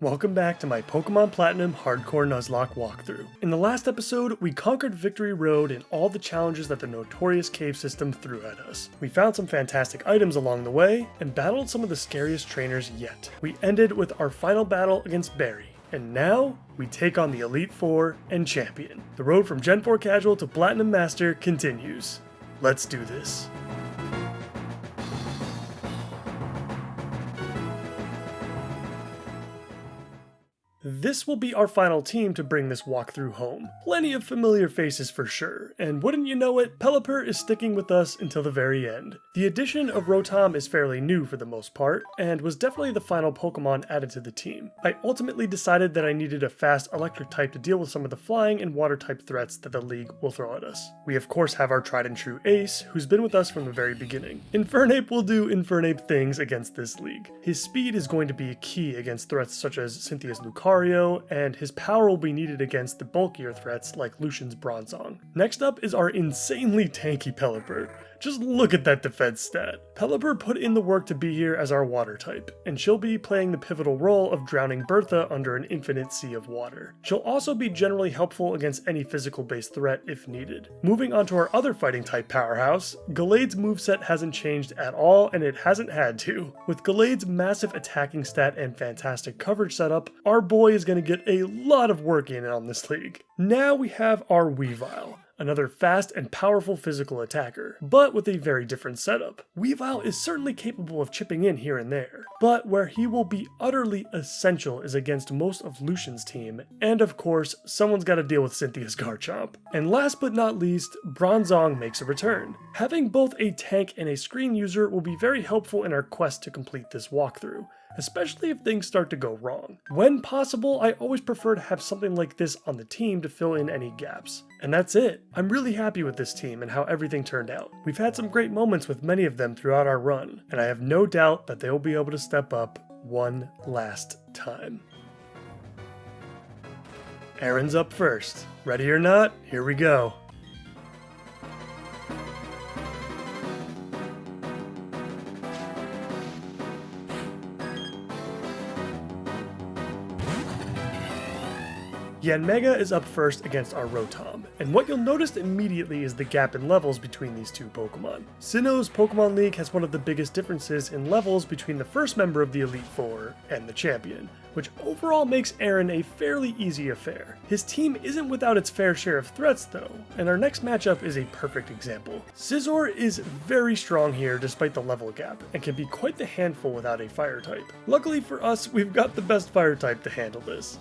Welcome back to my Pokémon Platinum Hardcore Nuzlocke walkthrough. In the last episode, we conquered Victory Road and all the challenges that the notorious cave system threw at us. We found some fantastic items along the way, and battled some of the scariest trainers yet. We ended with our final battle against Barry, and now we take on the Elite Four and Champion. The road from Gen 4 Casual to Platinum Master continues. Let's do this. This will be our final team to bring this walkthrough home. Plenty of familiar faces for sure, and wouldn't you know it, Pelipper is sticking with us until the very end. The addition of Rotom is fairly new for the most part, and was definitely the final Pokemon added to the team. I ultimately decided that I needed a fast electric type to deal with some of the flying and water type threats that the league will throw at us. We of course have our tried and true Ace, who's been with us from the very beginning. Infernape will do Infernape things against this league. His speed is going to be key against threats such as Cynthia's Lucario, and his power will be needed against the bulkier threats like Lucian's Bronzong. Next up is our insanely tanky Pelipper. Just look at that defense stat. Pelipper put in the work to be here as our water type, and she'll be playing the pivotal role of drowning Bertha under an infinite sea of water. She'll also be generally helpful against any physical-based threat if needed. Moving on to our other fighting type powerhouse, Gallade's moveset hasn't changed at all, and it hasn't had to. With Gallade's massive attacking stat and fantastic coverage setup, our boy is going to get a lot of work in on this league. Now we have our Weavile, another fast and powerful physical attacker, but with a very different setup. Weavile is certainly capable of chipping in here and there, but where he will be utterly essential is against most of Lucian's team, and of course, someone's got to deal with Cynthia's Garchomp. And last but not least, Bronzong makes a return. Having both a tank and a screen user will be very helpful in our quest to complete this walkthrough, especially if things start to go wrong. When possible, I always prefer to have something like this on the team to fill in any gaps. And that's it. I'm really happy with this team and how everything turned out. We've had some great moments with many of them throughout our run, and I have no doubt that they will be able to step up one last time. Aaron's up first. Ready or not, here we go. Yanmega is up first against our Rotom, and what you'll notice immediately is the gap in levels between these two Pokemon. Sinnoh's Pokemon League has one of the biggest differences in levels between the first member of the Elite Four and the champion, which overall makes Aaron a fairly easy affair. His team isn't without its fair share of threats though, and our next matchup is a perfect example. Scizor is very strong here despite the level gap, and can be quite the handful without a fire type. Luckily for us, we've got the best fire type to handle this.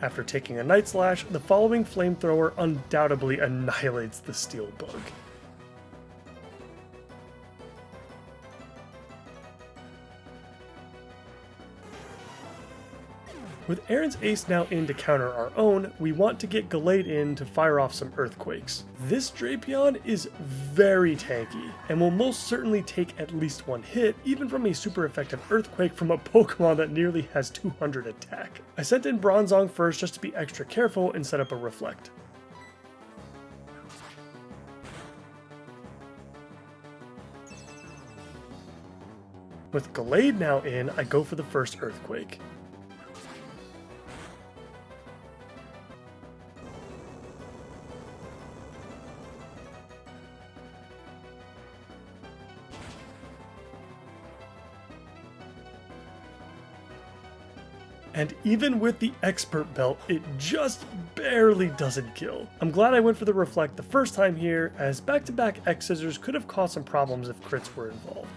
After taking a Night Slash, the following Flamethrower undoubtedly annihilates the Steel Bug. With Aaron's Ace now in to counter our own, we want to get Gallade in to fire off some Earthquakes. This Drapion is very tanky, and will most certainly take at least one hit, even from a super effective Earthquake from a Pokemon that nearly has 200 attack. I sent in Bronzong first just to be extra careful and set up a Reflect. With Gallade now in, I go for the first Earthquake. And even with the Expert Belt, it just barely doesn't kill. I'm glad I went for the Reflect the first time here, as back-to-back X-Scissors could have caused some problems if crits were involved.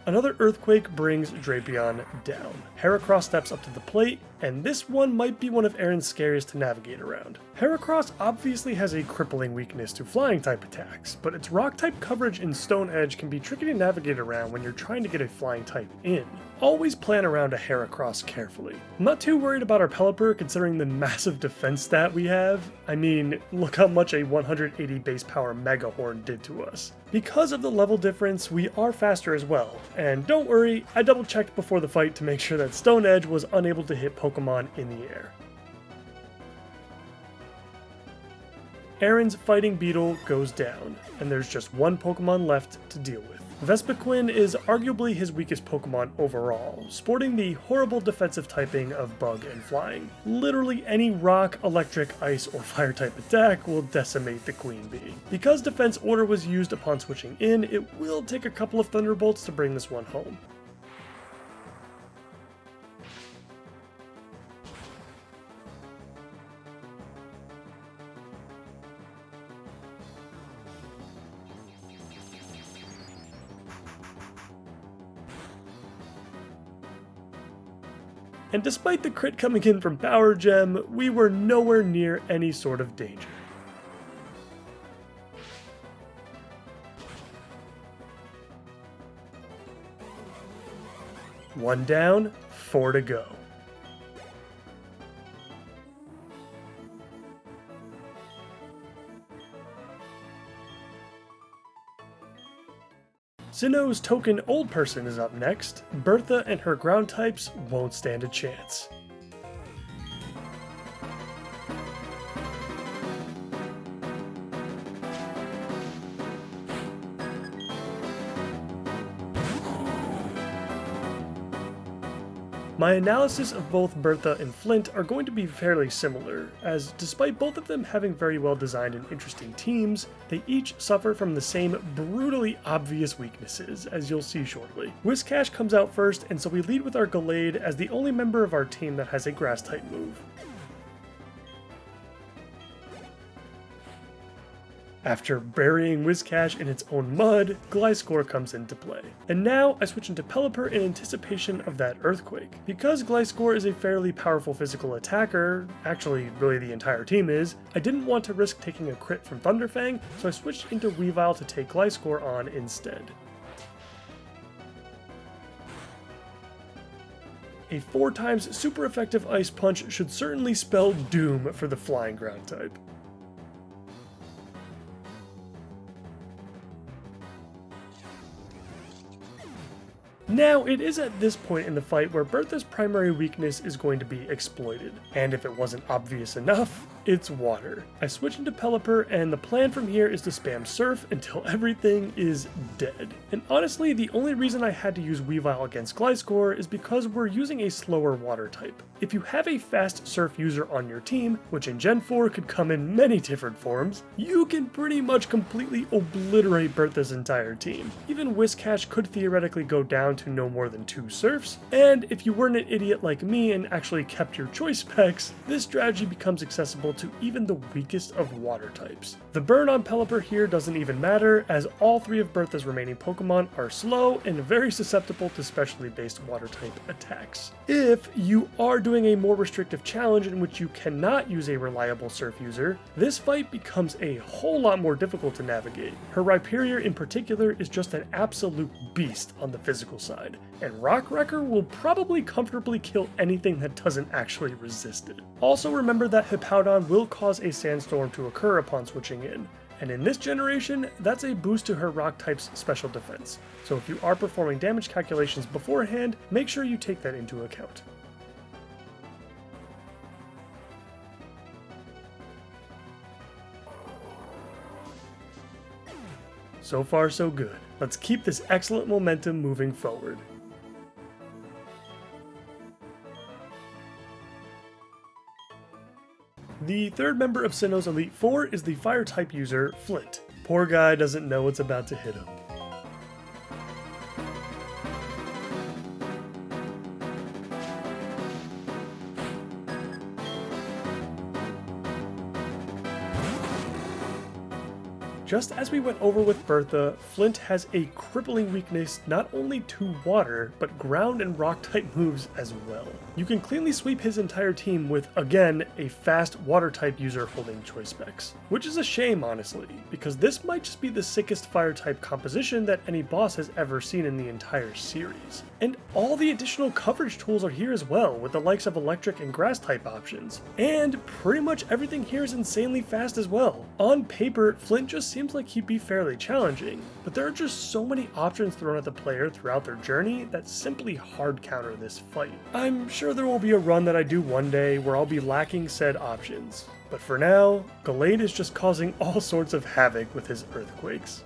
Another Earthquake brings Drapion down. Heracross steps up to the plate, and this one might be one of Aaron's scariest to navigate around. Heracross obviously has a crippling weakness to flying type attacks, but its rock type coverage in Stone Edge can be tricky to navigate around when you're trying to get a flying type in. always plan around a Heracross carefully. I'm not too worried about our Pelipper considering the massive defense stat we have. I mean, look how much a 180 base power Mega Horn did to us. Because of the level difference, we are faster as well, and don't worry, I double checked before the fight to make sure that Stone Edge was unable to hit Pokemon in the air. Aaron's Fighting Beetle goes down, and there's just one Pokemon left to deal with. Vespiquen is arguably his weakest Pokemon overall, sporting the horrible defensive typing of Bug and Flying. Literally any rock, electric, ice, or fire type attack will decimate the Queen Bee. Because Defense Order was used upon switching in, it will take a couple of Thunderbolts to bring this one home. And despite the crit coming in from Power Gem, we were nowhere near any sort of danger. One down, 4 to go. Sinnoh's token old person is up next. Bertha and her ground types won't stand a chance. My analysis of both Bertha and Flint are going to be fairly similar, as despite both of them having very well designed and interesting teams, they each suffer from the same brutally obvious weaknesses, as you'll see shortly. Whiscash comes out first, and so we lead with our Gallade as the only member of our team that has a Grass-type move. After burying Whiscash in its own mud, Gliscor comes into play. And now I switch into Pelipper in anticipation of that Earthquake. Because Gliscor is a fairly powerful physical attacker, actually really the entire team is, I didn't want to risk taking a crit from Thunderfang, so I switched into Weavile to take Gliscor on instead. A 4 times super effective Ice Punch should certainly spell doom for the Flying Ground type. Now, it is at this point in the fight where Bertha's primary weakness is going to be exploited, and if it wasn't obvious enough, it's water. I switch into Pelipper, and the plan from here is to spam Surf until everything is dead. And honestly, the only reason I had to use Weavile against Gliscor is because we're using a slower water type. If you have a fast Surf user on your team, which in Gen 4 could come in many different forms, you can pretty much completely obliterate Bertha's entire team. Even Whiscash could theoretically go down to no more than 2 Surfs, and if you weren't an idiot like me and actually kept your choice specs, this strategy becomes accessible to even the weakest of water types. The burn on Pelipper here doesn't even matter, as all 3 of Bertha's remaining Pokemon are slow and very susceptible to specially based water type attacks. If you are doing a more restrictive challenge in which you cannot use a reliable Surf user, this fight becomes a whole lot more difficult to navigate. Her Rhyperior in particular is just an absolute beast on the physical side, and Rock Wrecker will probably comfortably kill anything that doesn't actually resist it. Also remember that Hippowdon will cause a Sandstorm to occur upon switching in, and in this generation, that's a boost to her Rock type's special defense, so if you are performing damage calculations beforehand, make sure you take that into account. So far so good. Let's keep this excellent momentum moving forward. The third member of Sinnoh's Elite Four is the Fire-type user, Flint. Poor guy doesn't know what's about to hit him. Just as we went over with Bertha, Flint has a crippling weakness not only to water, but ground and rock type moves as well. You can cleanly sweep his entire team with, again, a fast water type user holding choice specs. Which is a shame, honestly, because this might just be the sickest fire type composition that any boss has ever seen in the entire series. And all the additional coverage tools are here as well, with the likes of electric and grass type options. And pretty much everything here is insanely fast as well. On paper, Flint just seems like he'd be fairly challenging, but there are just so many options thrown at the player throughout their journey that simply hard counter this fight. I'm sure there will be a run that I do one day where I'll be lacking said options, but for now, Gallade is just causing all sorts of havoc with his earthquakes.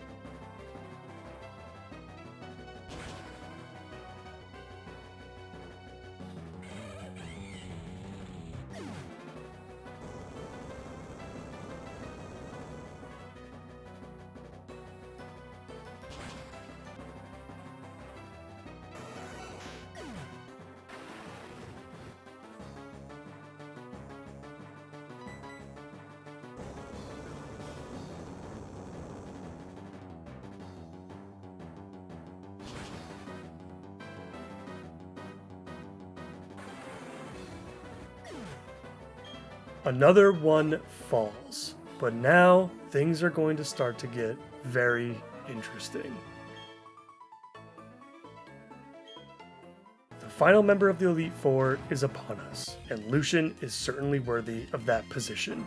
Another one falls, but now things are going to start to get very interesting. The final member of the Elite Four is upon us, and Lucian is certainly worthy of that position.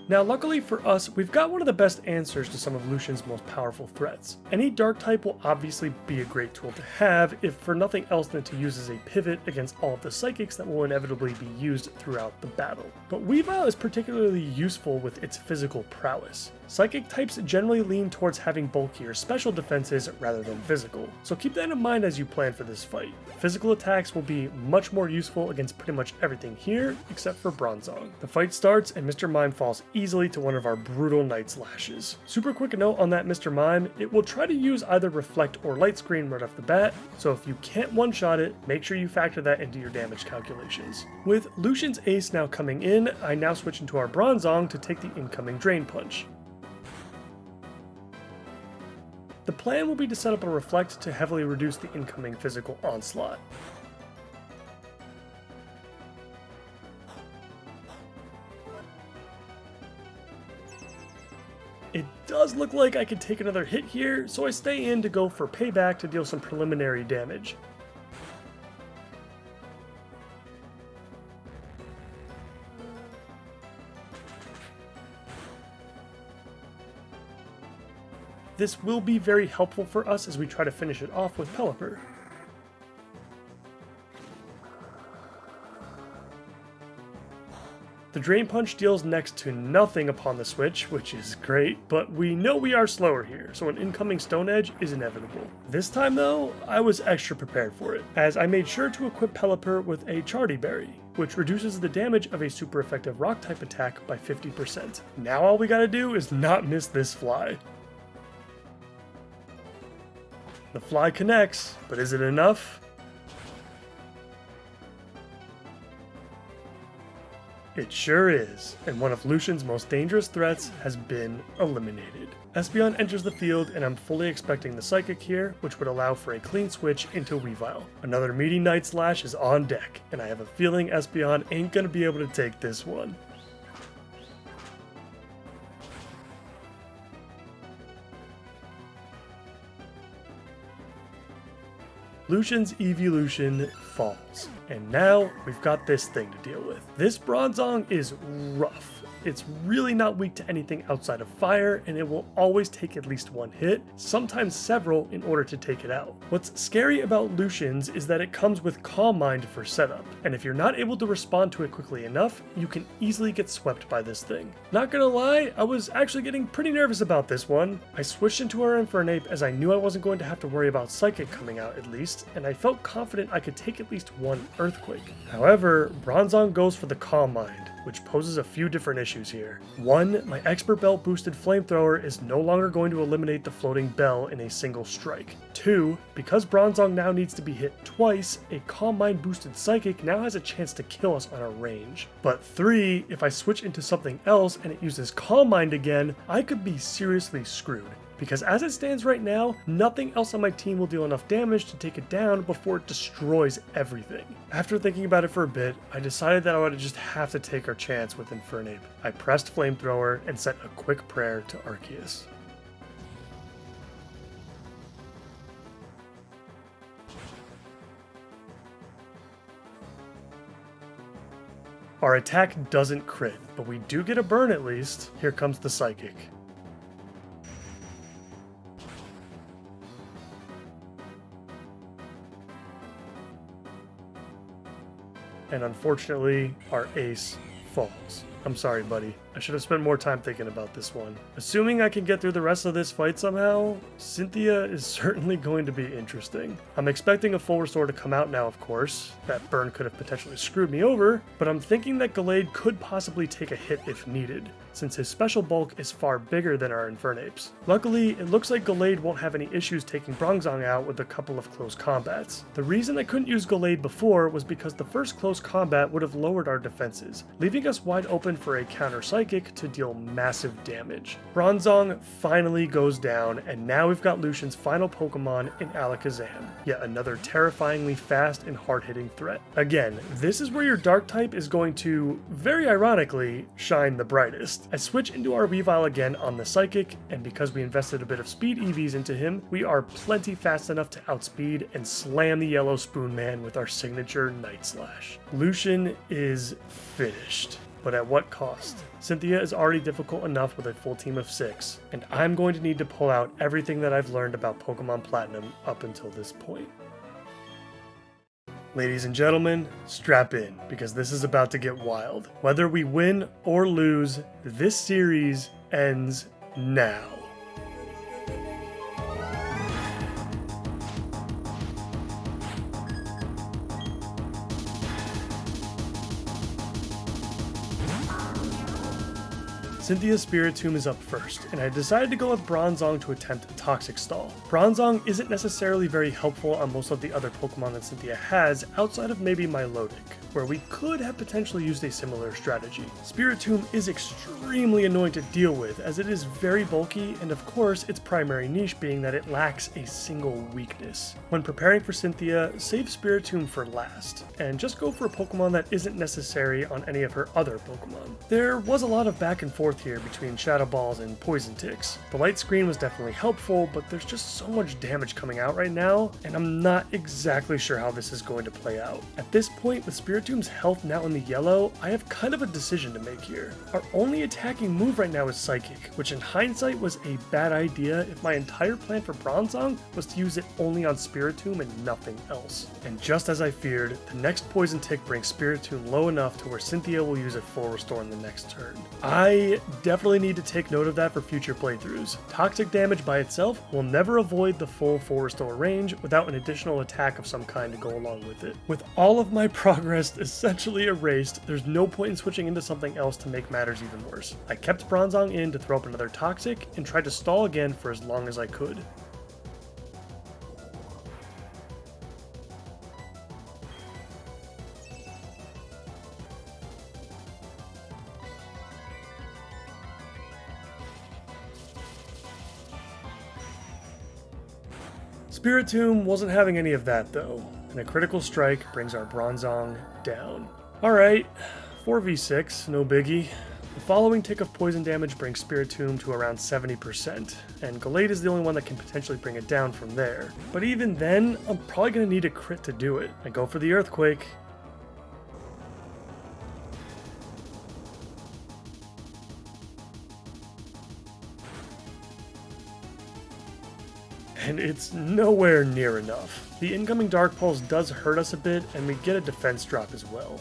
Now luckily for us, we've got one of the best answers to some of Lucian's most powerful threats. Any dark type will obviously be a great tool to have, if for nothing else than to use as a pivot against all of the psychics that will inevitably be used throughout the battle. But Weavile is particularly useful with its physical prowess. Psychic types generally lean towards having bulkier special defenses rather than physical, so keep that in mind as you plan for this fight. Physical attacks will be much more useful against pretty much everything here, except for Bronzong. The fight starts and Mr. Mime falls easily to one of our brutal Night Slashes. Super quick note on that Mr. Mime, it will try to use either Reflect or Light Screen right off the bat, so if you can't one-shot it, make sure you factor that into your damage calculations. With Lucian's ace now coming in, I now switch into our Bronzong to take the incoming Drain Punch. The plan will be to set up a Reflect to heavily reduce the incoming physical onslaught. It does look like I could take another hit here, so I stay in to go for payback to deal some preliminary damage. This will be very helpful for us as we try to finish it off with Pelipper. The Drain Punch deals next to nothing upon the switch, which is great, but we know we are slower here, so an incoming Stone Edge is inevitable. This time though, I was extra prepared for it, as I made sure to equip Pelipper with a Chardy Berry, which reduces the damage of a super effective rock type attack by 50%. Now all we gotta do is not miss this fly. The fly connects, but is it enough? It sure is, and one of Lucian's most dangerous threats has been eliminated. Espeon enters the field, and I'm fully expecting the Psychic here, which would allow for a clean switch into Weavile. Another meaty Night Slash is on deck, and I have a feeling Espeon ain't gonna be able to take this one. Lucian's evolution falls, and now we've got this thing to deal with. This Bronzong is rough. It's really not weak to anything outside of fire, and it will always take at least one hit, sometimes several, in order to take it out. What's scary about Lucian's is that it comes with Calm Mind for setup, and if you're not able to respond to it quickly enough, you can easily get swept by this thing. Not gonna lie, I was actually getting pretty nervous about this one. I switched into her Infernape as I knew I wasn't going to have to worry about Psychic coming out at least, and I felt confident I could take at least one Earthquake. However, Bronzong goes for the Calm Mind, which poses a few different issues here. 1, my expert belt boosted flamethrower is no longer going to eliminate the floating bell in a single strike. 2, because Bronzong now needs to be hit twice, a Calm Mind boosted psychic now has a chance to kill us on a range. But 3, if I switch into something else and it uses Calm Mind again, I could be seriously screwed. Because as it stands right now, nothing else on my team will deal enough damage to take it down before it destroys everything. After thinking about it for a bit, I decided that I would just have to take our chance with Infernape. I pressed Flamethrower and sent a quick prayer to Arceus. Our attack doesn't crit, but we do get a burn at least. Here comes the Psychic. And unfortunately, our ace falls. I'm sorry, buddy. I should have spent more time thinking about this one. Assuming I can get through the rest of this fight somehow, Cynthia is certainly going to be interesting. I'm expecting a full restore to come out now, of course. That burn could have potentially screwed me over, but I'm thinking that Gallade could possibly take a hit if needed, since his special bulk is far bigger than our Infernapes. Luckily, it looks like Gallade won't have any issues taking Bronzong out with a couple of close combats. The reason I couldn't use Gallade before was because the first close combat would have lowered our defenses, leaving us wide open for a counter Psychic to deal massive damage. Bronzong finally goes down, and now we've got Lucian's final Pokemon in Alakazam, yet another terrifyingly fast and hard-hitting threat. Again, this is where your Dark type is going to, very ironically, shine the brightest. I switch into our Weavile again on the Psychic, and because we invested a bit of speed EVs into him, we are plenty fast enough to outspeed and slam the Yellow Spoon Man with our signature Night Slash. Lucian is finished. But at what cost? Cynthia is already difficult enough with a full team of 6, and I'm going to need to pull out everything that I've learned about Pokemon Platinum up until this point. Ladies and gentlemen, strap in, because this is about to get wild. Whether we win or lose, this series ends now. Cynthia's Spiritomb is up first, and I decided to go with Bronzong to attempt a Toxic Stall. Bronzong isn't necessarily very helpful on most of the other Pokemon that Cynthia has, outside of maybe Milotic, where we could have potentially used a similar strategy. Spiritomb is extremely annoying to deal with, as it is very bulky, and of course its primary niche being that it lacks a single weakness. When preparing for Cynthia, save Spiritomb for last, and just go for a Pokemon that isn't necessary on any of her other Pokemon. There was a lot of back and forth here between Shadow Balls and Poison Ticks. The light screen was definitely helpful, but there's just so much damage coming out right now, and I'm not exactly sure how this is going to play out. At this point, with Spiritomb's health now in the yellow, I have kind of a decision to make here. Our only attacking move right now is Psychic, which in hindsight was a bad idea if my entire plan for Bronzong was to use it only on Spiritomb and nothing else. And just as I feared, the next Poison Tick brings Spiritomb low enough to where Cynthia will use a full restore in the next turn. I definitely need to take note of that for future playthroughs. Toxic damage by itself will never avoid the full restore range without an additional attack of some kind to go along with it. With all of my progress essentially erased, there's no point in switching into something else to make matters even worse. I kept Bronzong in to throw up another Toxic and tried to stall again for as long as I could. Spiritomb wasn't having any of that though, and a critical strike brings our Bronzong down. Alright, 4v6, no biggie. The following tick of poison damage brings Spiritomb to around 70%, and Gallade is the only one that can potentially bring it down from there. But even then, I'm probably going to need a crit to do it. I go for the Earthquake. And it's nowhere near enough. The incoming Dark Pulse does hurt us a bit, and we get a defense drop as well.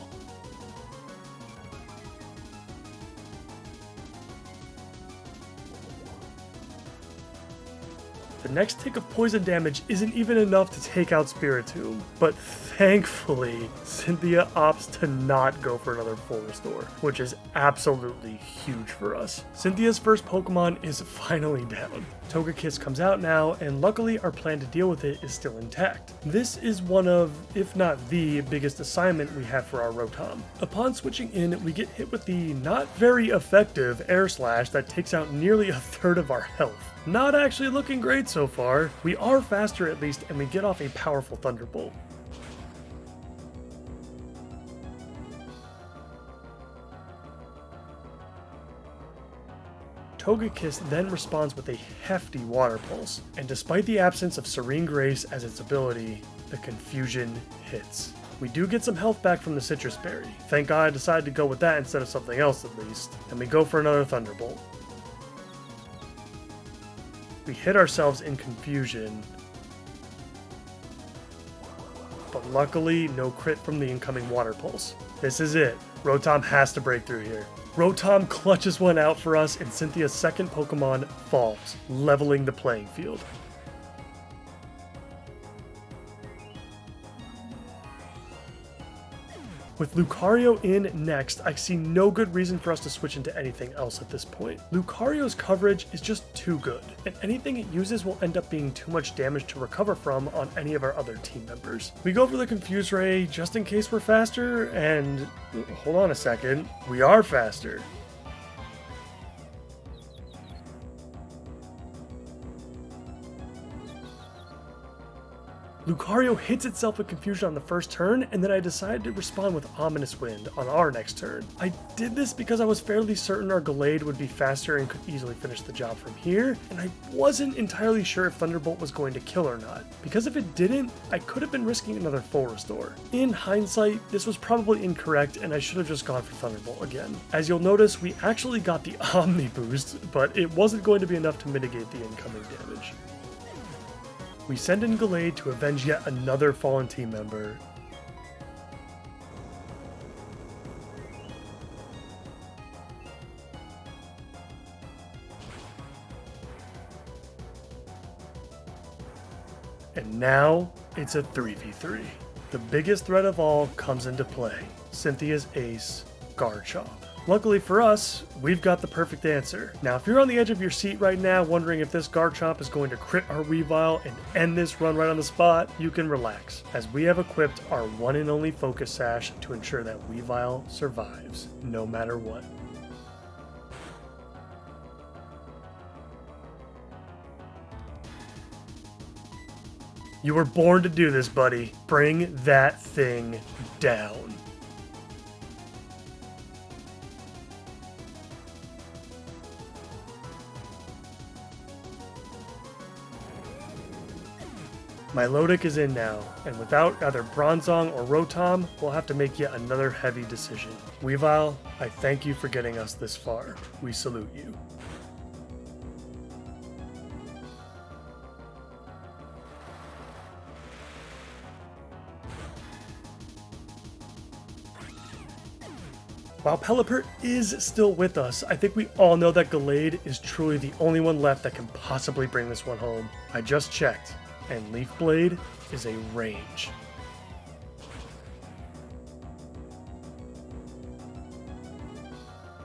The next tick of poison damage isn't even enough to take out Spiritomb, but thankfully, Cynthia opts to not go for another full restore, which is absolutely huge for us. Cynthia's first Pokemon is finally down. Togekiss comes out now, and luckily our plan to deal with it is still intact. This is one of, if not the biggest assignment we have for our Rotom. Upon switching in, we get hit with the not very effective Air Slash that takes out nearly a third of our health. Not actually looking great so far. We are faster at least, and we get off a powerful Thunderbolt. Togekiss then responds with a hefty Water Pulse, and despite the absence of Serene Grace as its ability, the confusion hits. We do get some health back from the Citrus Berry. Thank God I decided to go with that instead of something else at least, and we go for another Thunderbolt. We hit ourselves in confusion, but luckily no crit from the incoming Water Pulse. This is it. Rotom has to break through here. Rotom clutches one out for us, and Cynthia's second Pokemon falls, leveling the playing field. With Lucario in next, I see no good reason for us to switch into anything else at this point. Lucario's coverage is just too good, and anything it uses will end up being too much damage to recover from on any of our other team members. We go for the Confuse Ray just in case we're faster, and hold on a second, we are faster. Lucario hits itself with Confusion on the first turn, and then I decided to respond with Ominous Wind on our next turn. I did this because I was fairly certain our Gallade would be faster and could easily finish the job from here, and I wasn't entirely sure if Thunderbolt was going to kill or not, because if it didn't, I could have been risking another full restore. In hindsight, this was probably incorrect, and I should have just gone for Thunderbolt again. As you'll notice, we actually got the Omni Boost, but it wasn't going to be enough to mitigate the incoming damage. We send in Gallade to avenge yet another fallen team member. And now it's a 3v3. The biggest threat of all comes into play. Cynthia's ace, Garchomp. Luckily for us, we've got the perfect answer. Now, if you're on the edge of your seat right now wondering if this Garchomp is going to crit our Weavile and end this run right on the spot, you can relax, as we have equipped our one and only Focus Sash to ensure that Weavile survives, no matter what. You were born to do this, buddy. Bring that thing down. Milotic is in now, and without either Bronzong or Rotom, we'll have to make yet another heavy decision. Weavile, I thank you for getting us this far. We salute you. While Pelipper is still with us, I think we all know that Gallade is truly the only one left that can possibly bring this one home. I just checked, and Leaf Blade is a range.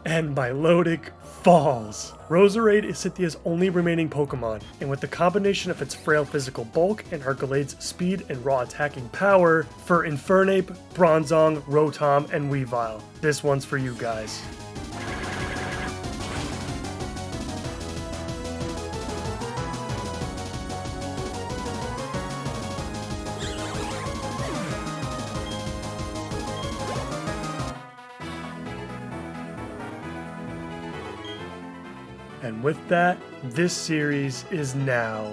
And Milotic falls. Roserade is Cynthia's only remaining Pokemon, and with the combination of its frail physical bulk and our Gallade's speed and raw attacking power, for Infernape, Bronzong, Rotom, and Weavile, this one's for you guys. And with that, this series is now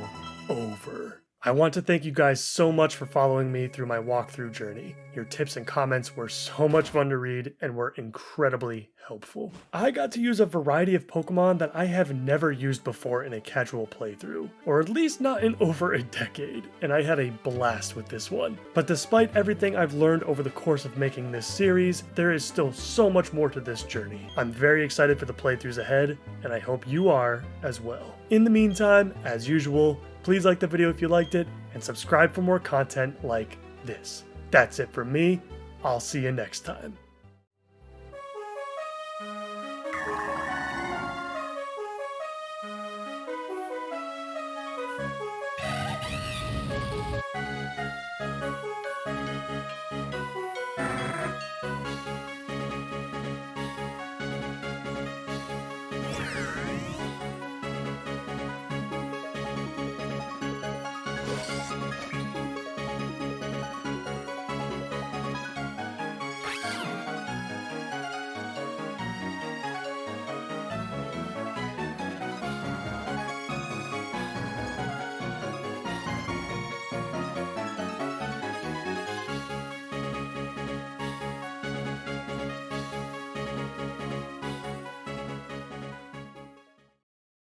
over. I want to thank you guys so much for following me through my walkthrough journey. Your tips and comments were so much fun to read and were incredibly helpful. I got to use a variety of Pokemon that I have never used before in a casual playthrough, or at least not in over a decade, and I had a blast with this one. But despite everything I've learned over the course of making this series, there is still so much more to this journey. I'm very excited for the playthroughs ahead, and I hope you are as well. In the meantime, as usual, Please like the video if you liked it, and subscribe for more content like this. That's it from me. I'll see you next time.